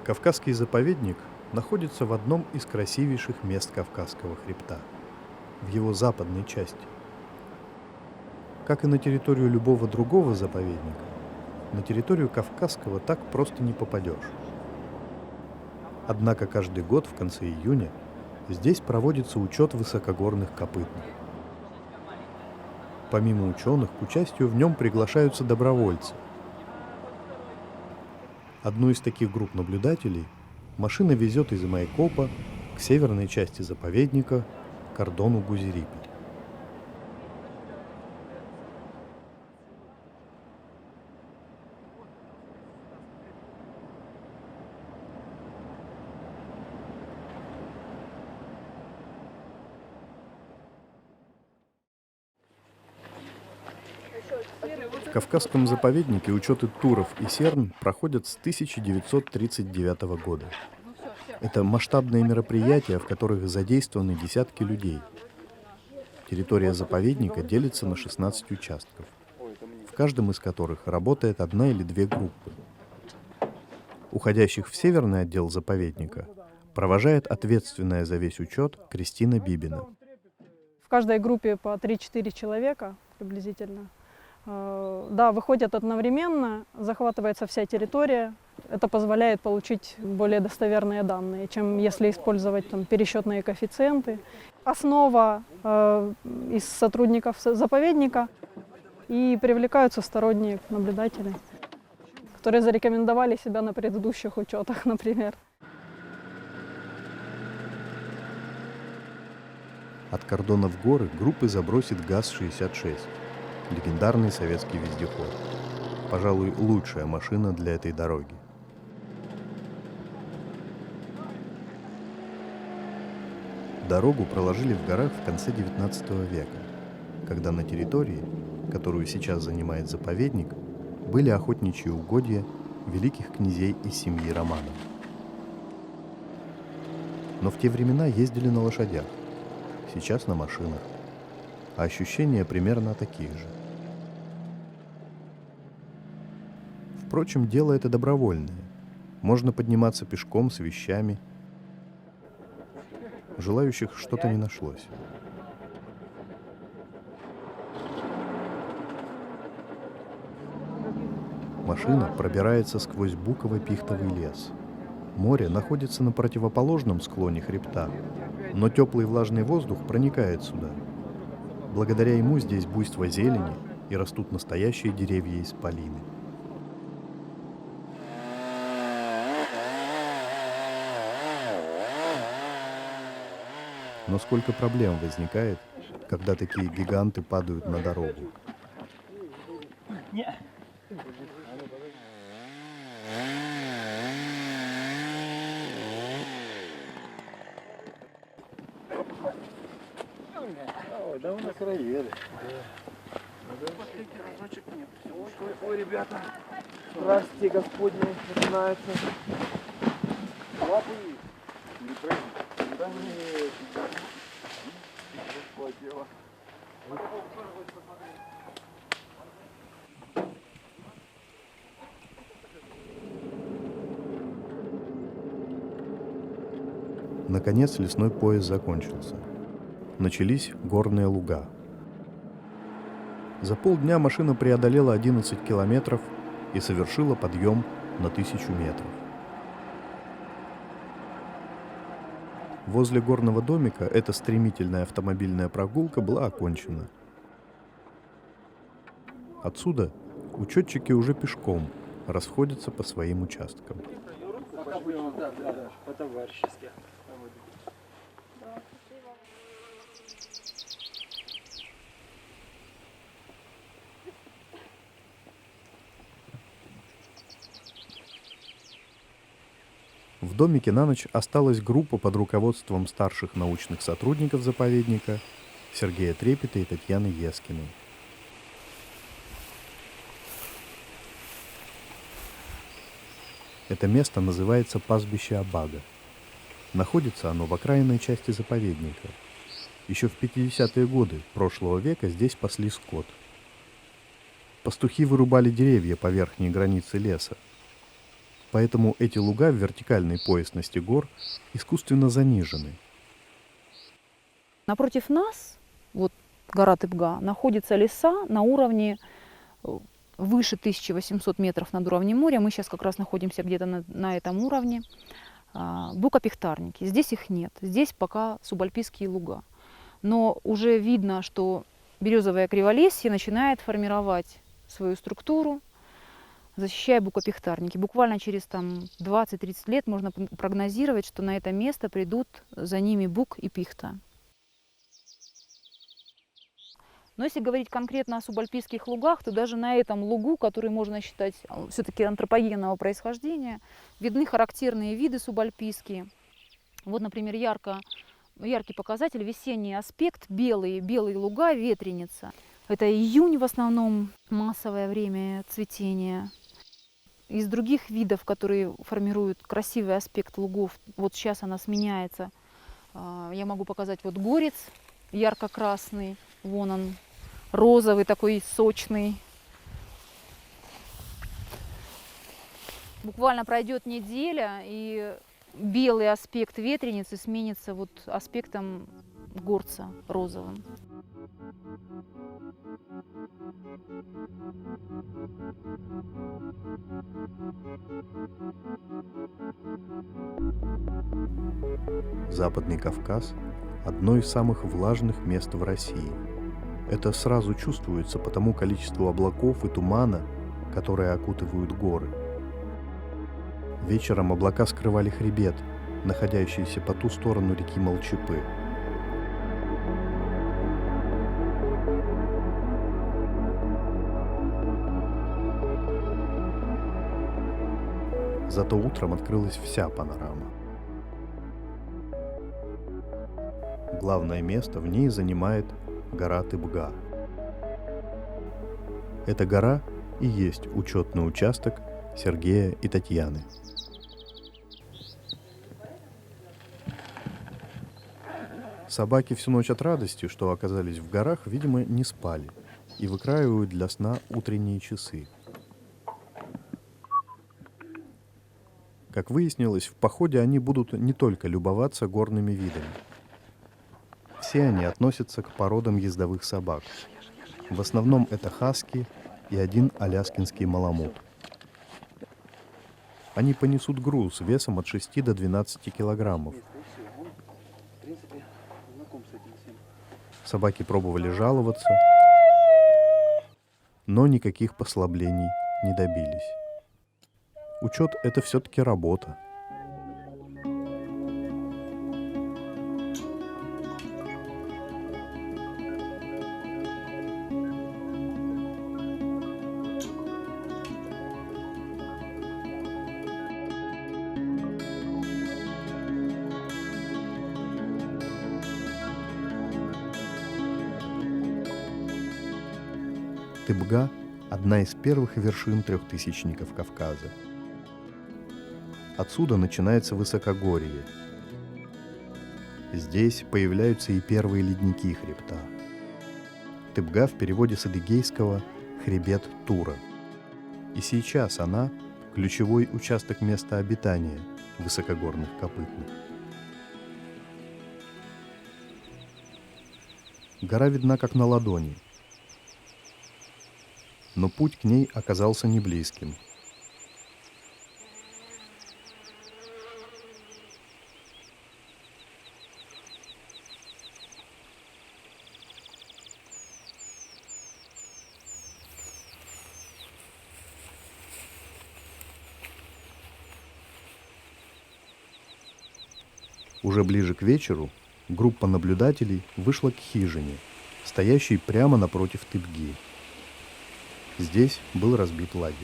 Кавказский заповедник находится в одном из красивейших мест Кавказского хребта, в его западной части. Как и на территорию любого другого заповедника, на территорию Кавказского так просто не попадешь. Однако каждый год в конце июня здесь проводится учет высокогорных копытных. Помимо ученых, к участию в нем приглашаются добровольцы. Одну из таких групп наблюдателей машина везет из Майкопа к северной части заповедника, к кордону Гузерипи. В Кавказском заповеднике учеты туров и серн проходят с 1939 года. Это масштабные мероприятия, в которых задействованы десятки людей. Территория заповедника делится на 16 участков, в каждом из которых работает одна или две группы. Уходящих в северный отдел заповедника провожает ответственная за весь учет Кристина Бибина. В каждой группе по 3-4 человека приблизительно. Да, выходят одновременно, захватывается вся территория. Это позволяет получить более достоверные данные, чем если использовать пересчетные коэффициенты. Основа из сотрудников заповедника, и привлекаются сторонние наблюдатели, которые зарекомендовали себя на предыдущих учетах, например. От кордона в горы группы забросит ГАЗ-66. Легендарный советский вездеход. Пожалуй, лучшая машина для этой дороги. Дорогу проложили в горах в конце XIX века, когда на территории, которую сейчас занимает заповедник, были охотничьи угодья великих князей из семьи Романовых. Но в те времена ездили на лошадях, сейчас на машинах, а ощущения примерно такие же. Впрочем, дело это добровольное. Можно подниматься пешком с вещами. Желающих что-то не нашлось. Машина пробирается сквозь буково-пихтовый лес. Море находится на противоположном склоне хребта, но теплый влажный воздух проникает сюда. Благодаря ему здесь буйство зелени и растут настоящие деревья исполины. Но сколько проблем возникает, когда такие гиганты падают на дорогу. Да, вы накроели. Ой, ребята, страсти Господни начинаются. Лапы или прыгнуть? Да нет. Хватило. Наконец лесной пояс закончился. Начались горные луга. За полдня машина преодолела 11 километров и совершила подъем на 1000 метров. Возле горного домика эта стремительная автомобильная прогулка была окончена. Отсюда учетчики уже пешком расходятся по своим участкам. По-товарищески. В домике на ночь осталась группа под руководством старших научных сотрудников заповедника Сергея Трепета и Татьяны Ескиной. Это место называется пастбище Абага. Находится оно в окраинной части заповедника. Еще в 50-е годы прошлого века здесь пасли скот. Пастухи вырубали деревья по верхней границе леса. Поэтому эти луга в вертикальной поясности гор искусственно занижены. Напротив нас, вот гора Тыбга, находятся леса на уровне выше 1800 метров над уровнем моря. Мы сейчас как раз находимся где-то на этом уровне. Букопихтарники. Здесь их нет. Здесь пока субальпийские луга. Но уже видно, что березовое криволесье начинает формировать свою структуру, защищая букопихтарники. Буквально через 20-30 лет можно прогнозировать, что на это место придут за ними бук и пихта. Но если говорить конкретно о субальпийских лугах, то даже на этом лугу, который можно считать все-таки антропогенного происхождения, видны характерные виды субальпийские. Вот, например, яркий показатель — весенний аспект, белые луга, ветреница. Это июнь в основном, массовое время цветения. Из других видов, которые формируют красивый аспект лугов, вот сейчас она сменяется. Я могу показать вот горец ярко-красный, вон он, розовый такой сочный. Буквально пройдет неделя, и белый аспект ветреницы сменится вот аспектом горца розовым. Западный Кавказ – одно из самых влажных мест в России. Это сразу чувствуется по тому количеству облаков и тумана, которые окутывают горы. Вечером облака скрывали хребет, находящийся по ту сторону реки Молчепы. Зато утром открылась вся панорама. Главное место в ней занимает гора Тыбга. Эта гора и есть учетный участок Сергея и Татьяны. Собаки всю ночь от радости, что оказались в горах, видимо, не спали и выкраивают для сна утренние часы. Как выяснилось, в походе они будут не только любоваться горными видами. Все они относятся к породам ездовых собак. В основном это хаски и один аляскинский маламут. Они понесут груз весом от 6 до 12 килограммов. Собаки пробовали жаловаться, но никаких послаблений не добились. Учет — это все-таки работа. Тыбга – одна из первых вершин трехтысячников Кавказа. Отсюда начинается высокогорье. Здесь появляются и первые ледники хребта. Тыбга в переводе с адыгейского «хребет Тура». И сейчас она – ключевой участок места обитания высокогорных копытных. Гора видна как на ладони. Но путь к ней оказался неблизким. Уже ближе к вечеру группа наблюдателей вышла к хижине, стоящей прямо напротив Тыбги. Здесь был разбит лагерь.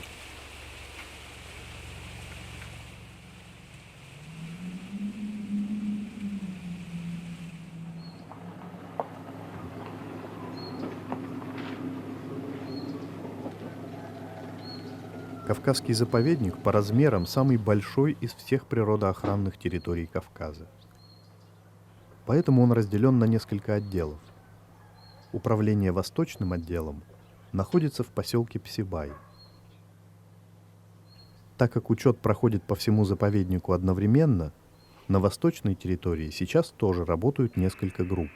Кавказский заповедник по размерам самый большой из всех природоохранных территорий Кавказа. Поэтому он разделен на несколько отделов. Управление восточным отделом находится в поселке Псибай. Так как учет проходит по всему заповеднику одновременно, на восточной территории сейчас тоже работают несколько групп.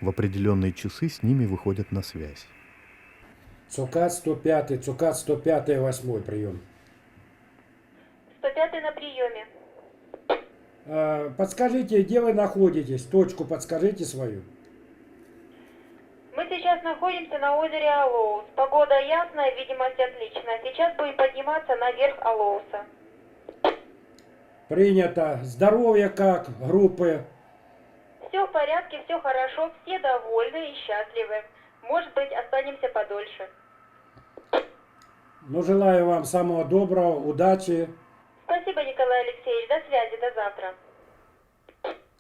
В определенные часы с ними выходят на связь. ЦОКАТ 105, ЦОКАТ 105, 8 прием. 105 на приеме. Подскажите, где вы находитесь? Точку подскажите свою. Мы сейчас находимся на озере Алоус. Погода ясная, видимость отличная. Сейчас будем подниматься наверх Алоуса. Принято. Здоровье как? Группы? Все в порядке, все хорошо, все довольны и счастливы. Может быть, останемся подольше. Ну, желаю вам самого доброго, удачи. Спасибо, Николай Алексеевич. До связи, до завтра.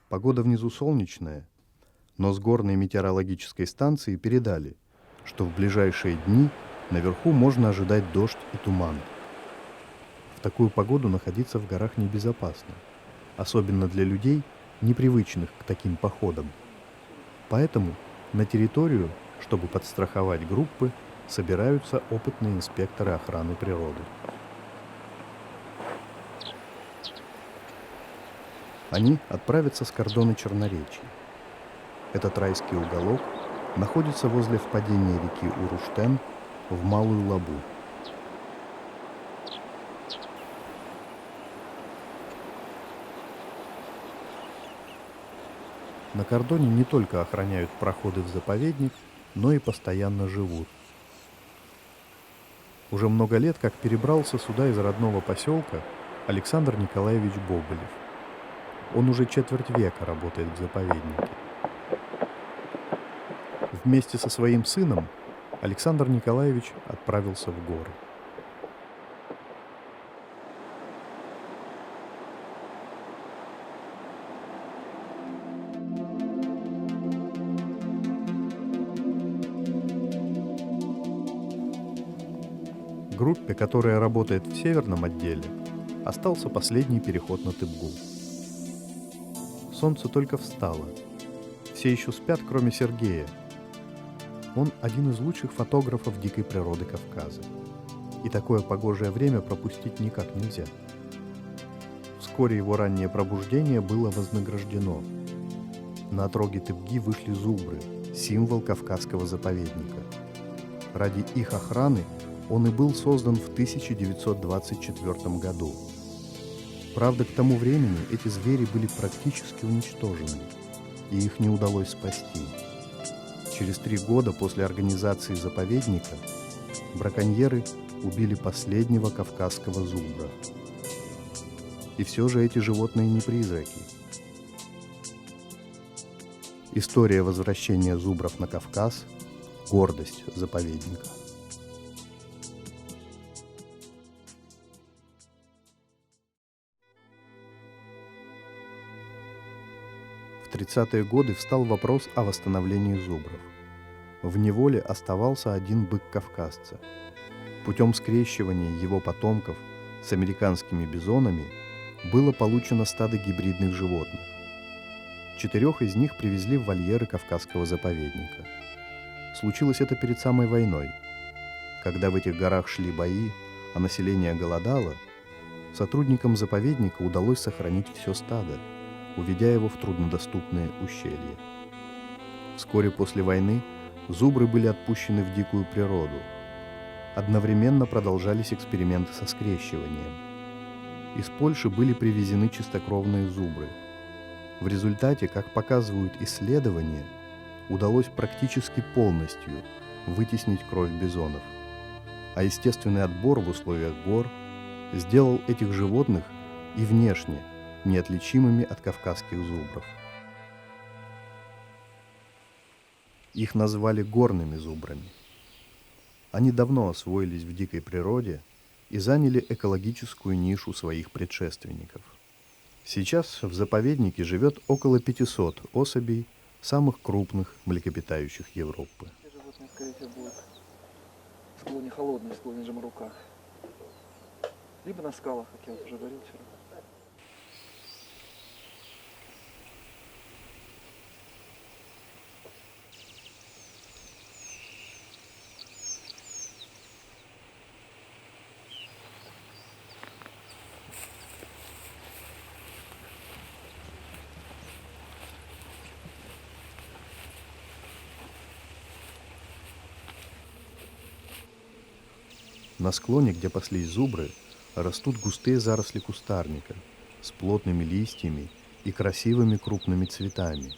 Погода внизу солнечная, но с горной метеорологической станции передали, что в ближайшие дни наверху можно ожидать дождь и туман. В такую погоду находиться в горах небезопасно, особенно для людей, непривычных к таким походам. Поэтому на территорию, чтобы подстраховать группы, собираются опытные инспекторы охраны природы. Они отправятся с кордона Черноречья. Этот райский уголок находится возле впадения реки Уруштен в Малую Лабу. На кордоне не только охраняют проходы в заповедник, но и постоянно живут. Уже много лет как перебрался сюда из родного поселка Александр Николаевич Бобылев. Он уже четверть века работает в заповеднике. Вместе со своим сыном Александр Николаевич отправился в горы. Группе, которая работает в северном отделе, остался последний переход на Тыбгу. Солнце только встало. Все еще спят, кроме Сергея. Он один из лучших фотографов дикой природы Кавказа. И такое погожее время пропустить никак нельзя. Вскоре его раннее пробуждение было вознаграждено. На отроге Тыбги вышли зубры, символ Кавказского заповедника. Ради их охраны он и был создан в 1924 году. Правда, к тому времени эти звери были практически уничтожены, и их не удалось спасти. Через 3 года после организации заповедника браконьеры убили последнего кавказского зубра. И все же эти животные не призраки. История возвращения зубров на Кавказ – гордость заповедника. В 30-е годы встал вопрос о восстановлении зубров. В неволе оставался один бык кавказца. Путем скрещивания его потомков с американскими бизонами было получено стадо гибридных животных. 4 из них привезли в вольеры Кавказского заповедника. Случилось это перед самой войной. Когда в этих горах шли бои, а население голодало, сотрудникам заповедника удалось сохранить все стадо, уведя его в труднодоступные ущелья. Вскоре после войны зубры были отпущены в дикую природу. Одновременно продолжались эксперименты со скрещиванием. Из Польши были привезены чистокровные зубры. В результате, как показывают исследования, удалось практически полностью вытеснить кровь бизонов. А естественный отбор в условиях гор сделал этих животных и внешне неотличимыми от кавказских зубров. Их назвали горными зубрами. Они давно освоились в дикой природе и заняли экологическую нишу своих предшественников. Сейчас в заповеднике живет около 500 особей самых крупных млекопитающих Европы. Животные, скорее всего, будут в склоне холодные, в склоне Жамаруках. Либо на скалах, как я вот уже говорил вчера. На склоне, где паслись зубры, растут густые заросли кустарника с плотными листьями и красивыми крупными цветами.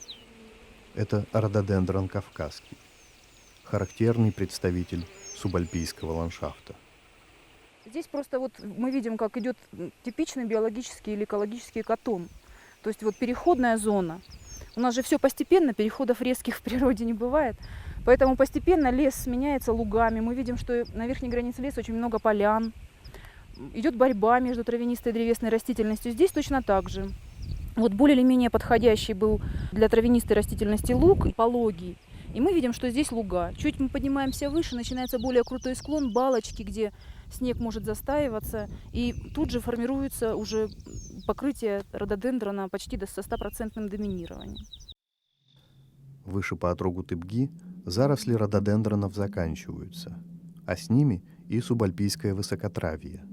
Это рододендрон кавказский, характерный представитель субальпийского ландшафта. Здесь просто вот мы видим, как идет типичный биологический или экологический экотон. То есть вот переходная зона. У нас же все постепенно, переходов резких в природе не бывает. Поэтому постепенно лес сменяется лугами. Мы видим, что на верхней границе леса очень много полян. Идет борьба между травянистой и древесной растительностью. Здесь точно так же. Вот более или менее подходящий был для травянистой растительности луг, пологий. И мы видим, что здесь луга. Чуть мы поднимаемся выше, начинается более крутой склон, балочки, где снег может застаиваться. И тут же формируется уже покрытие рододендрона почти со 100% доминированием. Выше по отрогу Тыбги заросли рододендронов заканчиваются, а с ними и субальпийское высокотравье.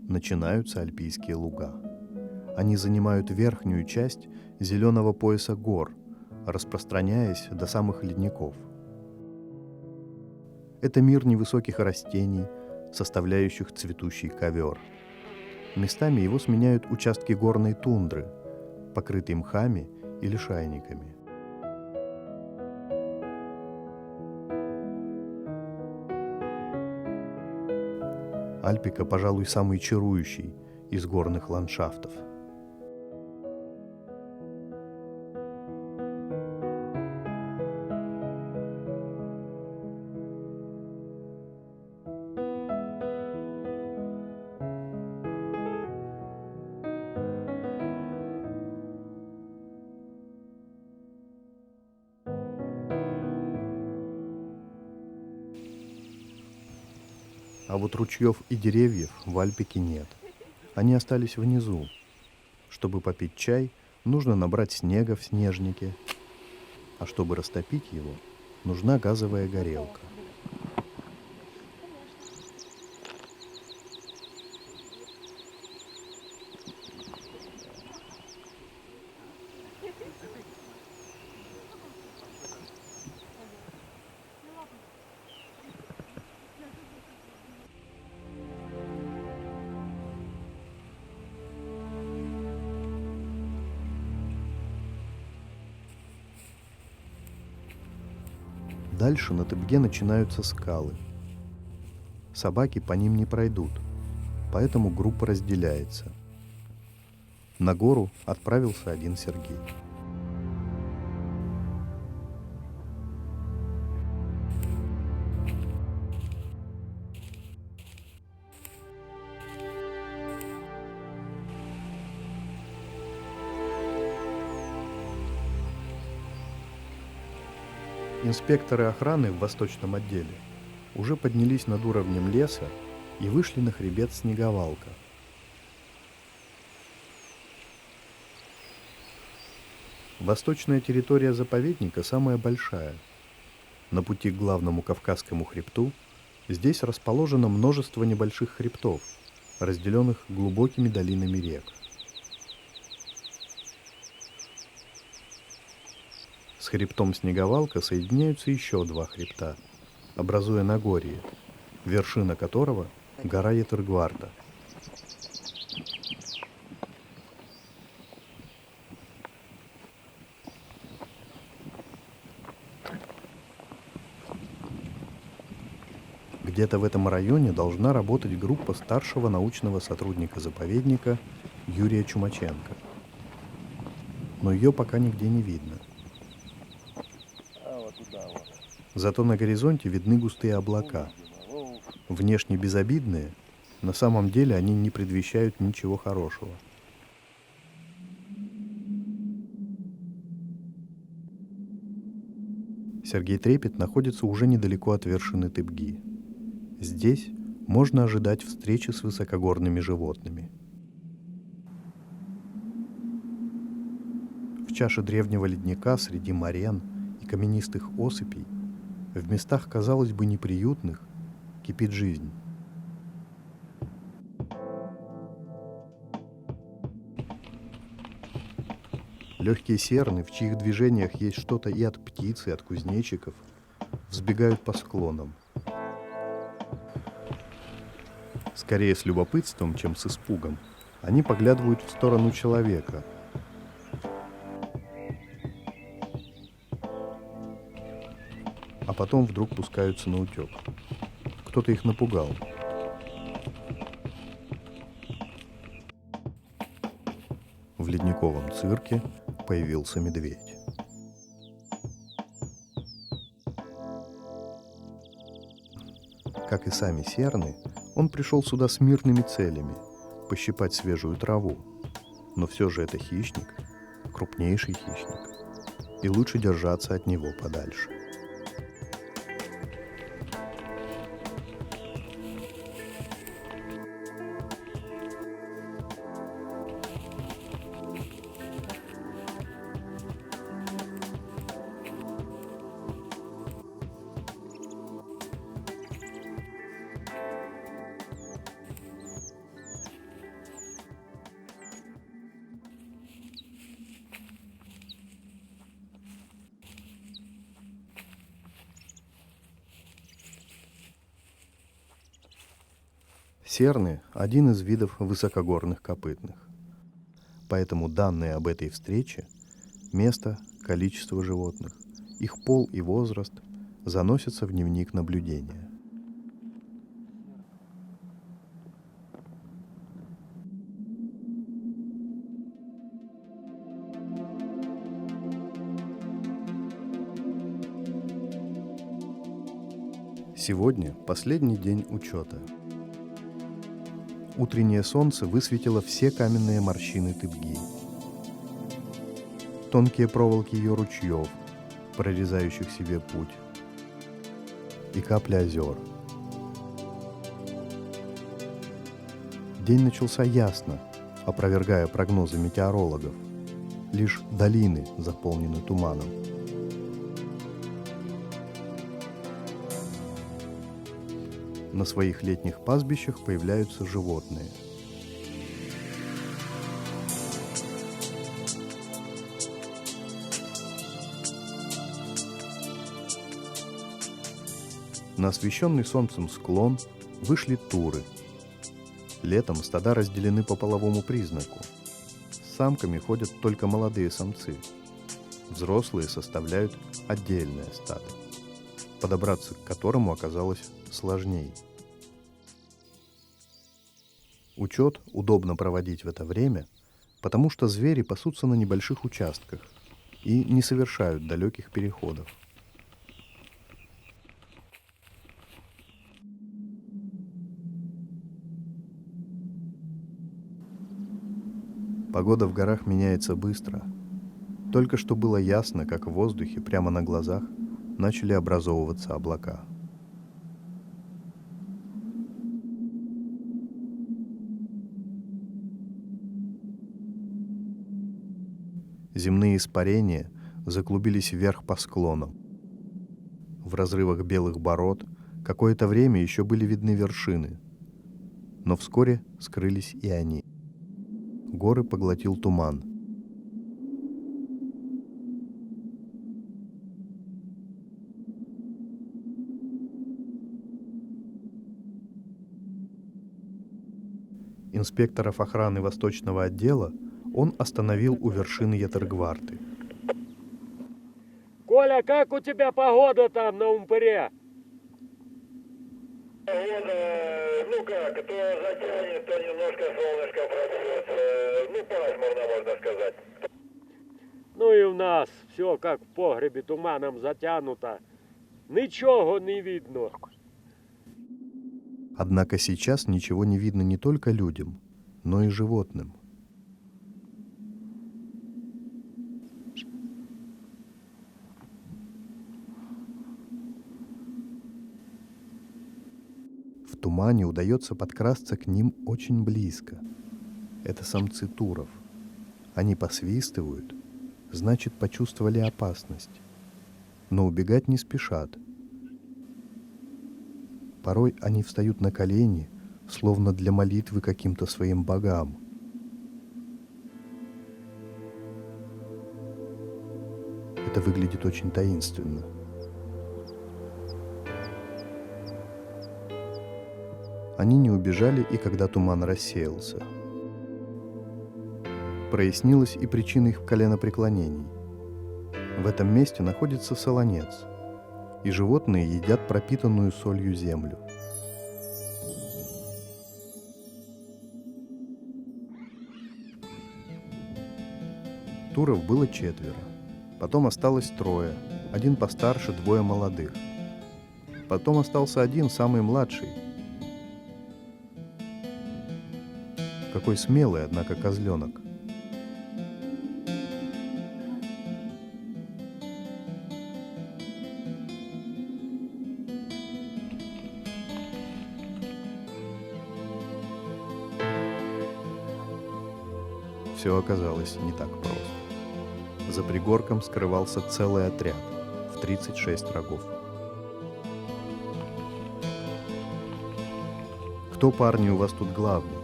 Начинаются альпийские луга. Они занимают верхнюю часть зеленого пояса гор, распространяясь до самых ледников. Это мир невысоких растений, составляющих цветущий ковер. Местами его сменяют участки горной тундры, покрытые мхами или шайниками. Альпика, пожалуй, самый чарующий из горных ландшафтов. А вот ручьев и деревьев в Альпике нет. Они остались внизу. Чтобы попить чай, нужно набрать снега в снежнике. А чтобы растопить его, нужна газовая горелка. Дальше на Тыбге начинаются скалы. Собаки по ним не пройдут, поэтому группа разделяется. На гору отправился один Сергей. Инспекторы охраны в восточном отделе уже поднялись над уровнем леса и вышли на хребет Снеговалка. Восточная территория заповедника самая большая. На пути к главному Кавказскому хребту здесь расположено множество небольших хребтов, разделенных глубокими долинами рек. С хребтом Снеговалка соединяются еще два хребта, образуя Нагорье, вершина которого – гора Ятыргварта. Где-то в этом районе должна работать группа старшего научного сотрудника заповедника Юрия Чумаченко. Но ее пока нигде не видно. Зато на горизонте видны густые облака. Внешне безобидные, на самом деле они не предвещают ничего хорошего. Сергей Трепет находится уже недалеко от вершины Тыбги. Здесь можно ожидать встречи с высокогорными животными. В чаше древнего ледника среди морен и каменистых осыпей, в местах, казалось бы, неприютных, кипит жизнь. Легкие серны, в чьих движениях есть что-то и от птиц, и от кузнечиков, взбегают по склонам. Скорее с любопытством, чем с испугом, они поглядывают в сторону человека. А потом вдруг пускаются на утек. Кто-то их напугал. В ледниковом цирке появился медведь. Как и сами серны, он пришел сюда с мирными целями – пощипать свежую траву. Но все же это хищник, крупнейший хищник, и лучше держаться от него подальше. Серны – один из видов высокогорных копытных. Поэтому данные об этой встрече – место, количество животных, их пол и возраст – заносятся в дневник наблюдения. Сегодня последний день учета. Утреннее солнце высветило все каменные морщины тайги, тонкие проволоки ее ручьев, прорезающих себе путь, и капли озер. День начался ясно, опровергая прогнозы метеорологов. Лишь долины заполнены туманом. На своих летних пастбищах появляются животные. На освещенный солнцем склон вышли туры. Летом стада разделены по половому признаку. С самками ходят только молодые самцы. Взрослые составляют отдельное стадо, подобраться к которому оказалось сложнее. Учет удобно проводить в это время, потому что звери пасутся на небольших участках и не совершают далеких переходов. Погода в горах меняется быстро. Только что было ясно, как в воздухе прямо на глазах начали образовываться облака. Земные испарения заклубились вверх по склонам. В разрывах белых бород какое-то время еще были видны вершины, но вскоре скрылись и они. Горы поглотил туман. Инспекторов охраны Восточного отдела он остановил у вершины Ятыргварты. Коля, как у тебя погода там на Умпыре? Ну как, то затянет, то немножко солнышко пройдет. Ну, пасмурно, можно сказать. Ну і в нас все как в погребі туманом затянуто. Нічого не видно. Однако сейчас ничего не видно не только людям, но и животным. В тумане удается подкрасться к ним очень близко. Это самцы туров. Они посвистывают, значит, почувствовали опасность. Но убегать не спешат. Порой они встают на колени, словно для молитвы каким-то своим богам. Это выглядит очень таинственно. Они не убежали, и когда туман рассеялся. Прояснилась и причина их коленопреклонений. В этом месте находится солонец, и животные едят пропитанную солью землю. Туров было 4. Потом осталось 3. 1 постарше, 2 молодых. Потом остался 1, самый младший. Какой смелый, однако, козленок. Все оказалось не так просто. За пригорком скрывался целый отряд в 36 рогов. Кто, парни, у вас тут главный?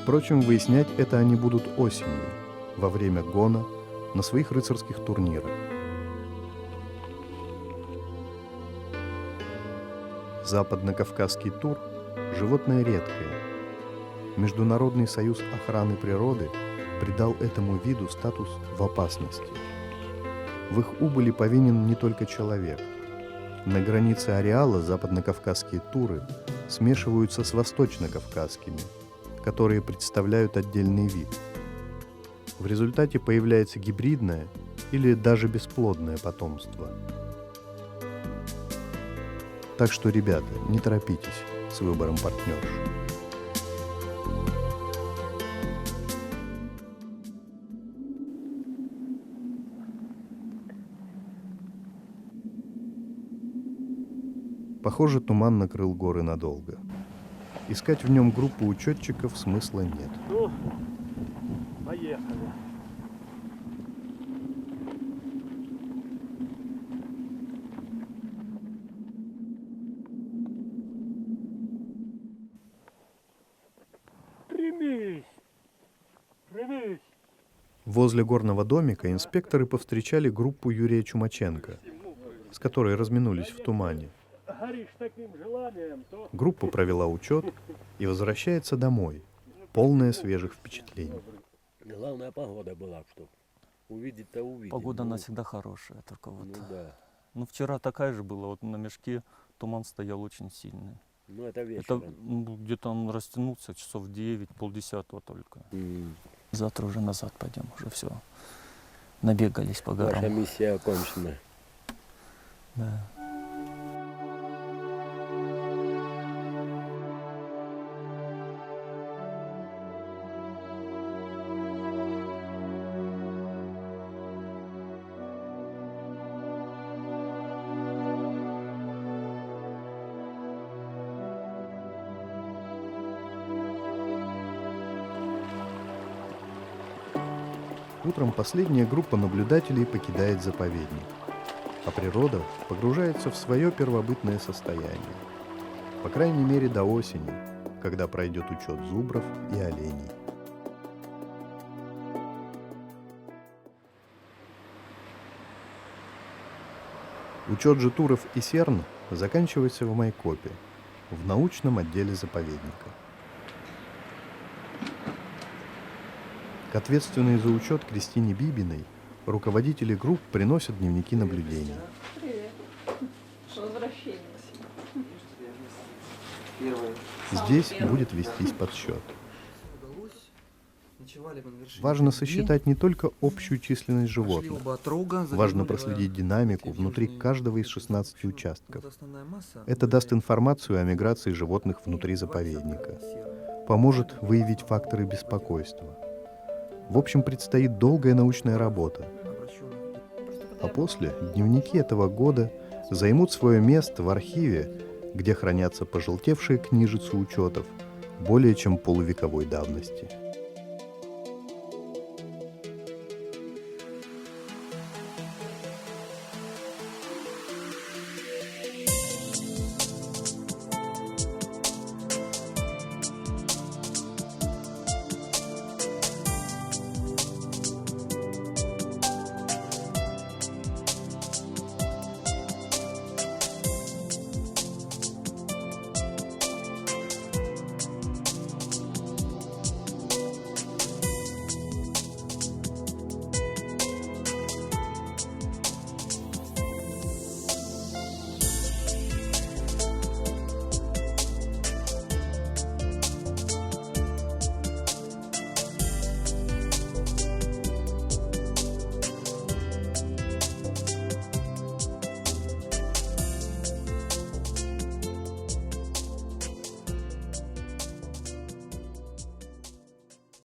Впрочем, выяснять это они будут осенью, во время гона, на своих рыцарских турнирах. Западно-кавказский тур – животное редкое. Международный союз охраны природы придал этому виду статус в опасности. В их убыли повинен не только человек. На границе ареала западно-кавказские туры смешиваются с восточно-кавказскими, которые представляют отдельный вид. В результате появляется гибридное или даже бесплодное потомство. Так что, ребята, не торопитесь с выбором партнерш. Похоже, туман накрыл горы надолго. Искать в нем группу учетчиков смысла нет. Ну, поехали. Примись! Примись! Возле горного домика инспекторы повстречали группу Юрия Чумаченко, с которой разминулись в тумане. Горишь таким желанием, то... Группа провела учет и возвращается домой, полная свежих впечатлений. Главная погода была, что увидеть-то увидеть. Погода она всегда хорошая, только вот. Ну да. Ну вчера такая же была, вот на мешке туман стоял очень сильный. Ну это вечером. Это где-то он растянулся часов 9, 9:30 только. Завтра уже назад пойдем, уже все. Набегались по горам. Ваша миссия окончена. Да. Утром последняя группа наблюдателей покидает заповедник, а природа погружается в свое первобытное состояние. По крайней мере до осени, когда пройдет учет зубров и оленей. Учет же туров и серн заканчивается в Майкопе, в научном отделе заповедника. К ответственной за учет Кристине Бибиной руководители групп приносят дневники наблюдений. Привет. Возвращение. Здесь будет вестись подсчет. Важно сосчитать не только общую численность животных. Важно проследить динамику внутри каждого из 16 участков. Это даст информацию о миграции животных внутри заповедника. Поможет выявить факторы беспокойства. В общем, предстоит долгая научная работа. А после дневники этого года займут свое место в архиве, где хранятся пожелтевшие книжицы учетов более чем полувековой давности.